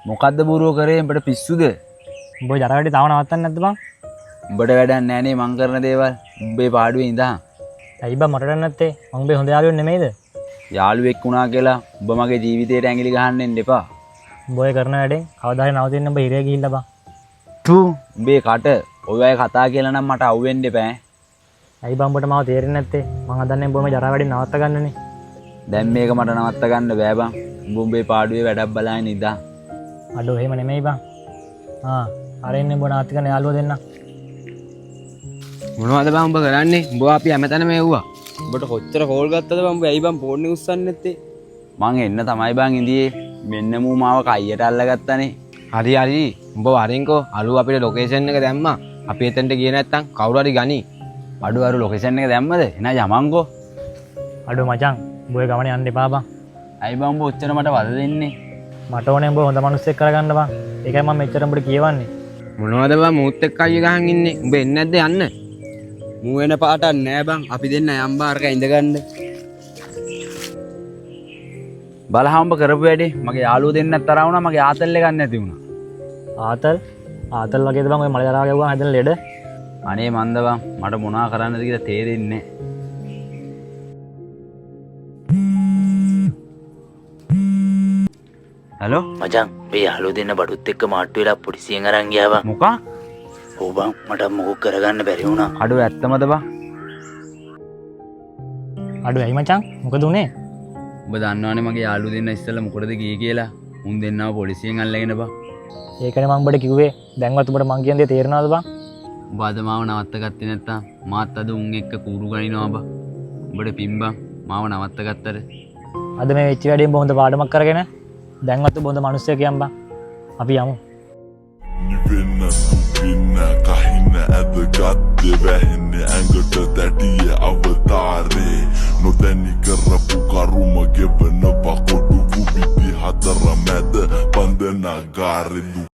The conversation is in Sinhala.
මොකද්ද බොරුව කරේ උඹට පිස්සුද? උඹ ජරවැඩි තාම නවත්තන්නේ නැද්ද බං? උඹට වැඩක් නැහැ නේ මං කරන දේවල්. උඹේ පාඩුවේ ඉඳන්. ඇයි බං මට නැත්තේ? මං උඹේ හොඳ යාළුවෙක් නෙමෙයිද? යාළුවෙක් වුණා කියලා උඹ මගේ ජීවිතේට ඇඟිලි ගහන්න එන්න එපා. උඹ ඔය කරන වැඩෙන් කවදා හරි නවතින්න උඹ හිරේ ගිහිල්ලා බං. උඹේ කට ඔය අය කතා කියලා නම් මට අවුෙන්න එපා. ඇයි බං උඹට මාව තේරෙන්නේ නැත්තේ? මං හදන්නේ උඹ මේ ජරවැඩි නවත්ත ගන්නනේ. දැන් මේක මට නවත්ත ගන්න බෑ බං. උඹ උඹේ පාඩුවේ වැඩක් බලාගෙන ඉඳන්. අඩෝ එහෙම නෙමෙයි බං. අර ඉන්නේ උඹ නාස්ති කරන යාළුවා දෙන්න. මොනවද බං උඹ කරන්නේ? උඹ අපි හැමතැනම එව්වා. උඹට කොච්චර කෝල් ගත්තද බං? උඹ ඇයි බං ෆෝන් එක උස්සන්නේ නැත්තේ? මං එන්න තමයි බං ඉඳියේ. මෙන්න මූ මාව කයියට අල්ලගත්තානේ. හරි හරි. උඹ වරින්කෝ අලු අපිට ලොකේෂන් එක දැම්මා. අපි එතනට ගියේ නැත්තම් කවුරු හරි ගනි. අඩු ලොකේෂන් එක දැම්මද? එන යමන්කෝ. අඩෝ මචං උඹ ඔය ගමන යන්න එපා බං. ඇයි බං උඹ ඔච්චර මට වද දෙන්නේ? මට ඕනේ උඹ හොඳ මිනිස්සෙක් කරගන්න බං. ඒකයි මම මෙච්චර උඹට කියවන්නේ. මොනවද බං මූත් එක්ක අයිය ගහන් ඉන්නේ? උඹ එන්නේ නැද්ද යන්න? මූ වෙන පාටක් නෑ බං. අපි දෙන්න යම් බාරක ඉඳගන්න. බලහන් උඹ කරපු වැඩේ මගේ යාළුවෝ දෙන්නත් තරහ වුණා. මගේ ආතල් එක ගන්න නැති වුණා. ආතල් වගේද බං ඔය මල ජරාව ගෙවුවා හැදෙන ලෙඩ? අනේ මන්ද බං මට මොනවා කරන්නද කියලා තේරෙන්නේ නෑ. හලෝ මචං මේ යාළුවෝ දෙන්න බඩුත් එක්ක මාට්ටු වෙලා පොලිසියෙන් අරන් ගියා බං. මොකක්? ඔව් බං මට මොකක් කරගන්න බැරි වුණා. අඩුව ඇත්තමද බං? අඩෝ ඇයි මචං මොකද උනේ? උඹ දන්නවනේ මගේ යාළුවෝ දෙන්න ඉස්සෙල්ලා මොකටද ගියේ කියලා. උන් දෙන්නව පොලිසියෙන් අල්ලගෙන බං. ඒකනේ මම උඹට කිව්වේ. දැන්වත් උඹට මං කියන දේ තේරෙනවද බං? උඹ අද මාව නවත්ත ගත්තේ නැත්තම් මාත් අද උන් එක්ක කූරු ගනිනවා බං. උඹට පින් බං මාව නවත්ත ගත්තට. අද මේ වෙච්ච වැඩේම හොඳ පාඩමක් කරගෙන දැන්වත් උඹ හොඳ මිනිස්සෙක් කියන් බං. අපි යමු. නිවෙන්න සුපින්න කහින්න ඇදගත්තේ වැහෙන්නේ ඇඟට දැඩිය අවතාරේ නොදැනි කරපු කරුම ගෙවන බකොඩු විදි හතර මැද බන්ධනාගාරේ